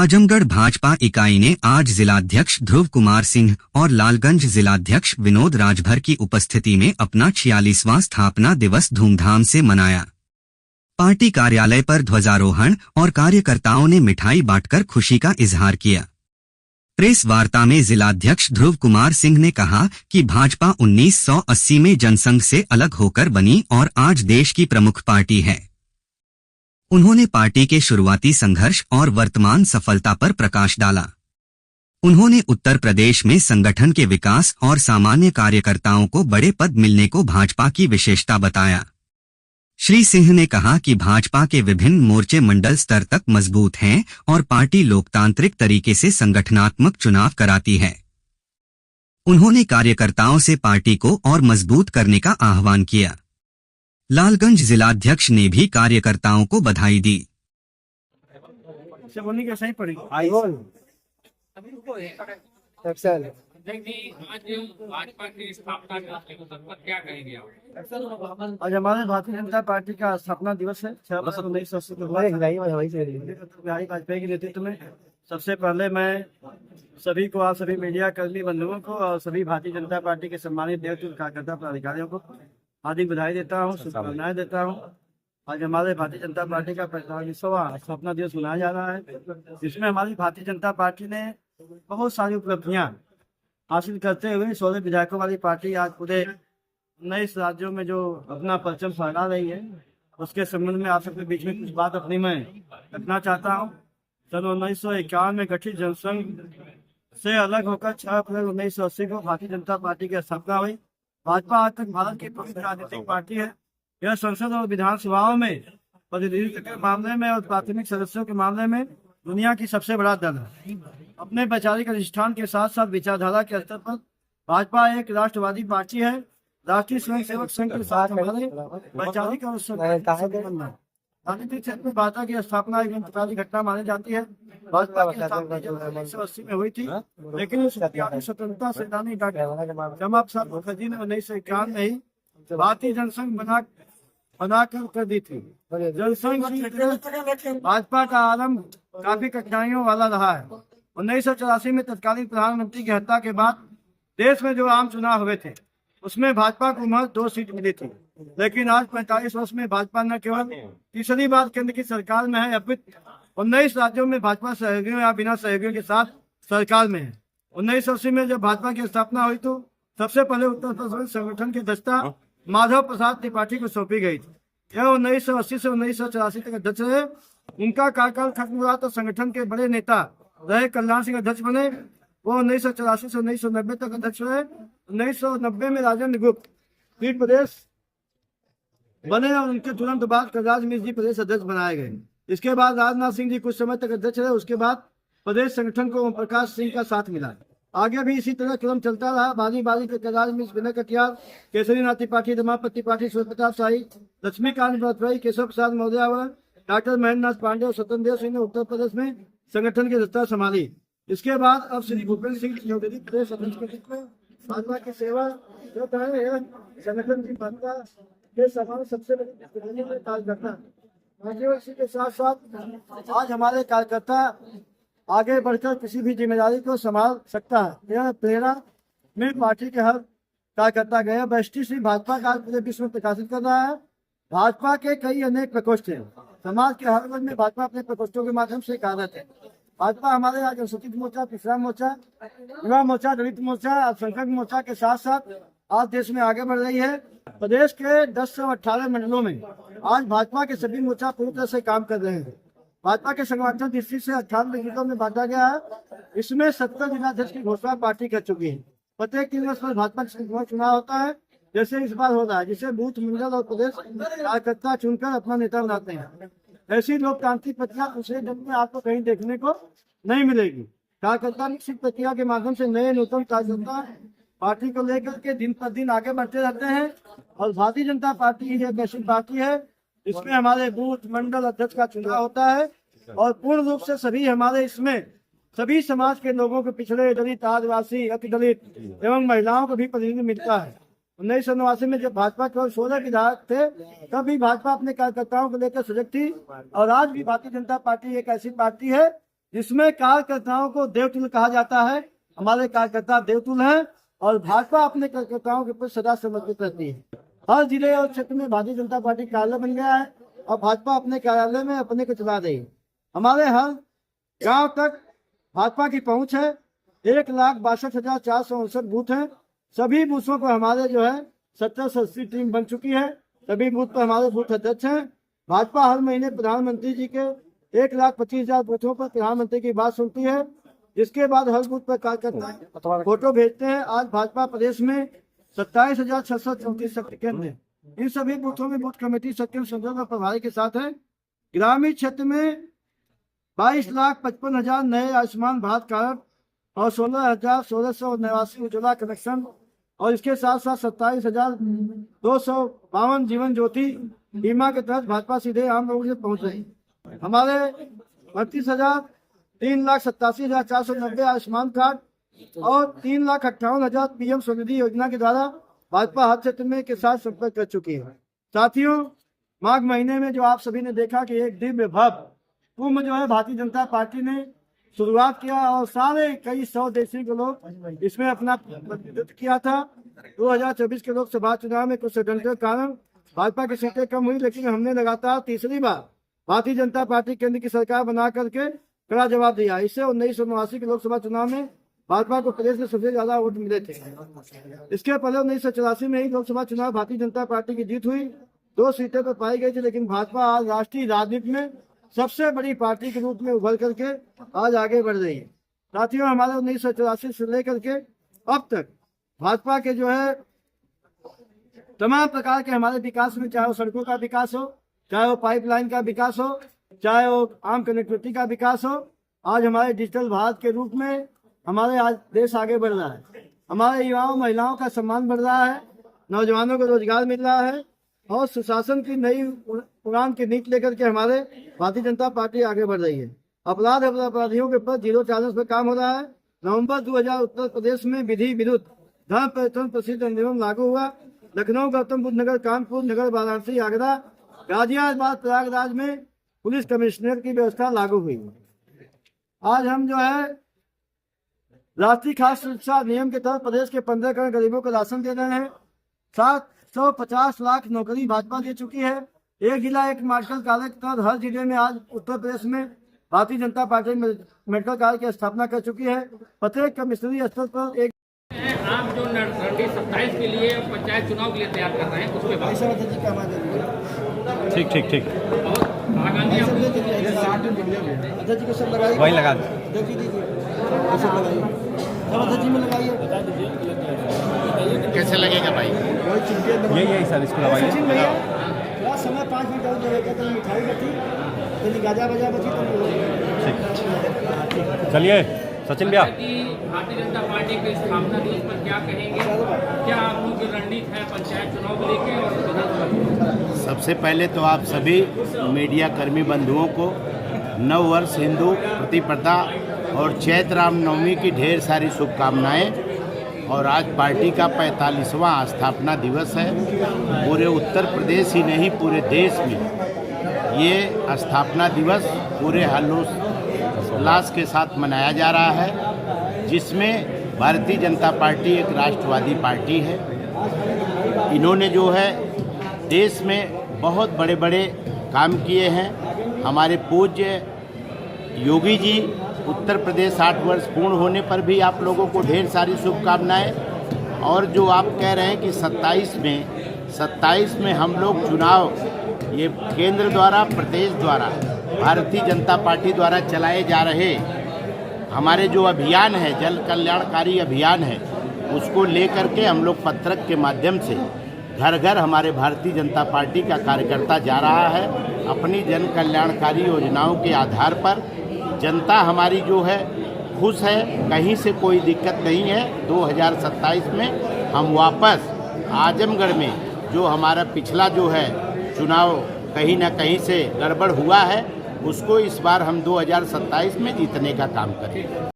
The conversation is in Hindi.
आजमगढ़ भाजपा इकाई ने आज जिलाध्यक्ष ध्रुव कुमार सिंह और लालगंज जिलाध्यक्ष विनोद राजभर की उपस्थिति में अपना 46वां स्थापना दिवस धूमधाम से मनाया। पार्टी कार्यालय पर ध्वजारोहण और कार्यकर्ताओं ने मिठाई बांटकर खुशी का इजहार किया। प्रेस वार्ता में जिलाध्यक्ष ध्रुव कुमार सिंह ने कहा कि भाजपा 1980 में जनसंघ से अलग होकर बनी और आज देश की प्रमुख पार्टी है। उन्होंने पार्टी के शुरुआती संघर्ष और वर्तमान सफलता पर प्रकाश डाला। उन्होंने उत्तर प्रदेश में संगठन के विकास और सामान्य कार्यकर्ताओं को बड़े पद मिलने को भाजपा की विशेषता बताया। श्री सिंह ने कहा कि भाजपा के विभिन्न मोर्चे मंडल स्तर तक मजबूत हैं और पार्टी लोकतांत्रिक तरीके से संगठनात्मक चुनाव कराती है। उन्होंने कार्यकर्ताओं से पार्टी को और मजबूत करने का आह्वान किया। लालगंज जिलाध्यक्ष ने भी कार्यकर्ताओं को बधाई दी। आज हमारे भारतीय जनता पार्टी का स्थापना दिवस है। 1980 बिहारी वाजपेयी के नेतृत्व में सबसे पहले मैं सभी को, आप सभी मीडिया कर्मी बंधुओं को और सभी भारतीय जनता पार्टी के सम्मानित नेतृत्व कार्यकर्ता पदाधिकारियों को हार्दिक बधाई देता हूँ, शुभकामनाएं देता हूँ। आज हमारे भारतीय जनता पार्टी का 45वां स्थापना दिवस मनाया जा रहा है, जिसमें हमारी भारतीय जनता पार्टी ने बहुत सारी उपलब्धियां हासिल करते हुए 16 विधायकों वाली पार्टी आज पूरे 19 राज्यों में जो अपना परचम फहरा रही है, उसके संबंध में आप सबके बीच में कुछ बात अपनी मैं रखना चाहता हूँ। सन 1951 में गठित जनसंघ से अलग होकर 6 अप्रैल 1980 को भारतीय जनता पार्टी की स्थापना हुई। भाजपा आज तक भारत की प्रमुख राजनीतिक पार्टी है। यह संसद और विधानसभाओं में प्रतिनिधित्व के मामले में और प्राथमिक सदस्यों के मामले में दुनिया की सबसे बड़ा दल है। अपने वैचारिक अधिष्ठान के साथ साथ विचारधारा के स्तर पर भाजपा एक राष्ट्रवादी पार्टी है। राष्ट्रीय स्वयंसेवक संघ के साथ हमारे वैचारिक और राजनीतिक क्षेत्र में भाजपा की स्थापना एक इंतकाली घटना मानी जाती है। भाजपा की स्थापना 1980 में हुई थी, लेकिन स्वतंत्रता सेनानी डॉक्टर जमा प्रसाद मुखर्जी ने 1951 में ही भारतीय जनसंघ बनाकर कर दी थी। जनसंघ भाजपा का आरंभ काफी कठिनाइयों वाला रहा है। 1984 में तत्कालीन प्रधानमंत्री की हत्या के बाद देश में जो आम चुनाव हुए थे, उसमें भाजपा को महज 2 सीट मिली थी। लेकिन आज 45 वर्ष में भाजपा न केवल तीसरी बार केंद्र की सरकार में है, अपितु 19 राज्यों में भाजपा सहयोगियों या बिना सहयोगियों के साथ सरकार में है। 1980 में जब भाजपा की स्थापना हुई तो सबसे पहले उत्तर प्रदेश संगठन की दस्ता माधव प्रसाद त्रिपाठी को सौंपी गई थी। यह 1980 से 1984 तक अध्यक्ष रहे। उनका कार्यकाल खत्म हुआ तो संगठन के बड़े नेता रहे कल्याण सिंह अध्यक्ष बने। वो 1984 से 1990 तक अध्यक्ष रहे। 1990 में राजेंद्र गुप्त पीठ प्रदेश बने और उनके तुरंत बाद कलराज मिश्र जी प्रदेश अध्यक्ष बनाए गए। इसके बाद राजनाथ सिंह जी कुछ समय तक अध्यक्ष रहे। उसके बाद प्रदेश संगठन को ओम प्रकाश सिंह का साथ मिला। आगे भी इसी तरह क्रम चलता रहा। बारी बारी के कलराज मिश्र, विनय कटियार, केसरीनाथ त्रिपाठी, रमापति त्रिपाठी, सूर्य प्रताप शाही, लक्ष्मीकांत भरतभाई, केशव प्रसाद मौर्य, डॉक्टर महेंद्र नाथ पांडे और स्वतंत्र सिंह ने उत्तर प्रदेश में संगठन की दस्ता संभाली। इसके बाद अब श्री भूपेंद्र सिंह चौधरी प्रदेश अध्यक्ष के रूप में भाजपा की सेवा जो है, संगठन की भाजपा के सफल सबसे बड़ी कार्यकर्ता। इसी के साथ साथ आज हमारे कार्यकर्ता आगे बढ़कर किसी भी जिम्मेदारी को संभाल सकता है। यह प्रेरणा में पार्टी के हर कार्यकर्ता गया वैष्टि श्री भाजपा का पूरे विश्व में प्रकाशित कर रहा है। भाजपा के कई अनेक प्रकोष्ठ हैं। समाज के हर वर्ग में भाजपा अपने प्रकोष्ठों के माध्यम से कार्यरत है। भाजपा हमारे आज अनुसूचित मोर्चा, पिछड़ा मोर्चा, युवा मोर्चा, दलित मोर्चा, अल्पसंख्यक मोर्चा के साथ साथ आज देश में आगे बढ़ रही है। प्रदेश के 1018 मंडलों में आज भाजपा के सभी मोर्चा पूरी तरह से काम कर रहे हैं। भाजपा के संगठन दृष्टि से 98 जिलों में बांटा गया है। इसमें 70 जिलाध्यक्ष की घोषणा पार्टी कर चुकी है। प्रत्येक 3 वर्ष पर भाजपा का चुनाव होता है, जैसे इस बार हो रहा है, जिसे बूथ, मंडल और प्रदेश कार्यकर्ता चुनकर अपना नेता बनाते हैं। ऐसी लोकतांत्रिक प्रक्रिया दूसरे जन्म में आपको कहीं देखने को नहीं मिलेगी। कार्यकर्ता निश्चित प्रक्रिया के माध्यम से नए नूतन कार्यकर्ता पार्टी को लेकर के दिन पर दिन आगे बढ़ते रहते हैं। और भारतीय जनता पार्टी एक ऐसी पार्टी है इसमें हमारे बूथ, मंडल अध्यक्ष का चुनाव होता है और पूर्ण रूप से सभी हमारे इसमें सभी समाज के लोगों को, पिछड़े, दलित, आदिवासी, अति दलित एवं महिलाओं को भी प्रतिनिधित्व मिलता है। 1989 में जब भाजपा केवल 16 विधायक थे, तब भी भाजपा अपने कार्यकर्ताओं को लेकर सजग थी। और आज भी भारतीय जनता पार्टी एक ऐसी पार्टी है जिसमें कार्यकर्ताओं को देवतुल्य कहा जाता है। हमारे कार्यकर्ता देवतुल्य हैं और भाजपा अपने कार्यकर्ताओं के प्रति सदा समर्पित रहती है। हर जिले और क्षेत्र में भारतीय जनता पार्टी कार्यालय बन गया है और भाजपा अपने कार्यालय में अपने को चला रही है। हमारे हर गांव तक भाजपा की पहुंच है। 1,62,459 बूथ हैं। सभी बूथों पर हमारे जो है 70 से 80 टीम बन चुकी है। सभी बूथ पर हमारे बूथ अध्यक्ष हैं। भाजपा हर महीने प्रधानमंत्री जी के 1,25,000 बूथों पर प्रधानमंत्री की बात सुनती है, जिसके बाद हर बूथ पर कार्यकर्ता फोटो भेजते हैं। आज भाजपा प्रदेश में 27,634 शक्ति केंद्र है। इन सभी बूथों में बूथ कमेटी सक्रिय संयोजक और प्रभारी के साथ है। ग्रामीण क्षेत्र में 22,55,000 नए आयुष्मान भारत कार्ड और 16,1689 उज्ज्वला कनेक्शन और इसके साथ साथ 27,252 जीवन ज्योति बीमा के तहत भाजपा सीधे आम लोगों से पहुंच रही। हमारे 3,87,490 आयुष्मान कार्ड और 3,58,000 पीएम स्वनिधि योजना के द्वारा भाजपा हर क्षेत्र में के साथ संपर्क कर चुकी है। साथियों, माघ महीने में जो आप सभी ने देखा कि एक दिव्य भव्य कुंभ जो है भारतीय जनता पार्टी ने शुरुआत किया और सारे कई 100 देशी के लोग इसमें अपना प्रतिनिधित्व किया था। 2024 के लोकसभा चुनाव में कुछ षड्यंत्र के कारण भाजपा की सीटें कम हुई, लेकिन हमने लगातार तीसरी बार भारतीय जनता पार्टी केंद्र की सरकार बना करके कड़ा जवाब दिया। इससे 1989 के लोकसभा चुनाव में भाजपा को प्रदेश में सबसे ज्यादा वोट मिले थे। इसके पहले 1984 में ही लोकसभा चुनाव भारतीय जनता पार्टी की जीत हुई, 2 सीटें पर पाई गई थी, लेकिन भाजपा आज राष्ट्रीय राजनीति में सबसे बड़ी पार्टी के रूप में उभर करके आज आगे बढ़ रही है। साथियों, हमारे 1984 से लेकर के अब तक भाजपा के जो है तमाम प्रकार के हमारे विकास में, चाहे वो सड़कों का विकास हो, चाहे वो पाइपलाइन का विकास हो, चाहे वो आम कनेक्टिविटी का विकास हो, आज हमारे डिजिटल भारत के रूप में हमारे आज देश आगे बढ़ रहा है। हमारे युवाओं महिलाओं का सम्मान बढ़ रहा है, नौजवानों को रोजगार मिल रहा है और सुशासन की नई उड़ान की नीति लेकर के हमारे भारतीय जनता पार्टी आगे बढ़ रही है। अपराध और अपराधियों के ऊपर 0 टॉलरेंस पर काम हो रहा है। नवंबर 2000 उत्तर प्रदेश में विधि विरुद्ध धर्म परिवर्तन प्रसिद्ध नियम लागू हुआ। लखनऊ, गौतम बुद्ध नगर, कानपुर नगर, वाराणसी, आगरा, गाजियाबाद, प्रयागराज में पुलिस कमिश्नर की व्यवस्था लागू हुई। आज हम जो है राष्ट्रीय खाद्य सुरक्षा अधिनियम के तहत प्रदेश के 15 करोड़ गरीबों को राशन दे रहे हैं। 750 लाख नौकरी भाजपा दे चुकी है। एक जिला एक मेडिकल कॉलेज के तहत हर जिले में आज उत्तर प्रदेश में Bharatiya Janata party medical college की स्थापना कर चुकी है। प्रत्येक कमिश्नरी स्तर पर एक आप जो रणनीति 27 के लिए पंचायत चुनाव के लिए तैयार कर रहे हैं उस पर बात। ठीक ठीक ठीक आगामी अध्यक्ष को सब लगाइए, वही लगा कैसे लगेगा भाई? यही सर इसको लगाइए। थोड़ा समय 5 मिनट और लगेगा तो मिठाई बची, तो गाजा बजा बची तो चलिए सचिन भैया, भारतीय जनता पार्टी के स्थापना दिवस पर क्या कहेंगे? क्या आप लोग की रणनीति है पंचायत चुनाव को लेकर और विधानसभा चुनाव? सबसे पहले तो आप सभी मीडिया कर्मी बंधुओं को नव वर्ष हिंदू प्रतिपदा और चैत्र रामनवमी की ढेर सारी शुभकामनाएं। और आज पार्टी का 45वां स्थापना दिवस है। पूरे उत्तर प्रदेश ही नहीं पूरे देश में ये स्थापना दिवस पूरे हर्षोल्लास के साथ मनाया जा रहा है, जिसमें भारतीय जनता पार्टी एक राष्ट्रवादी पार्टी है। इन्होंने जो है देश में बहुत बड़े बड़े काम किए हैं। हमारे पूज्य योगी जी उत्तर प्रदेश 8 वर्ष पूर्ण होने पर भी आप लोगों को ढेर सारी शुभकामनाएं। और जो आप कह रहे हैं कि 27 में हम लोग चुनाव ये केंद्र द्वारा, प्रदेश द्वारा, भारतीय जनता पार्टी द्वारा चलाए जा रहे हमारे जो अभियान है, जन कल्याणकारी अभियान है, उसको लेकर के हम लोग पत्रक के माध्यम से घर घर हमारे भारतीय जनता पार्टी का कार्यकर्ता जा रहा है। अपनी जन कल्याणकारी योजनाओं के आधार पर जनता हमारी जो है खुश है, कहीं से कोई दिक्कत नहीं है। 2027 में हम वापस आजमगढ़ में जो हमारा पिछला जो है चुनाव कहीं ना कहीं से गड़बड़ हुआ है, उसको इस बार हम 2027 में जीतने का काम करेंगे।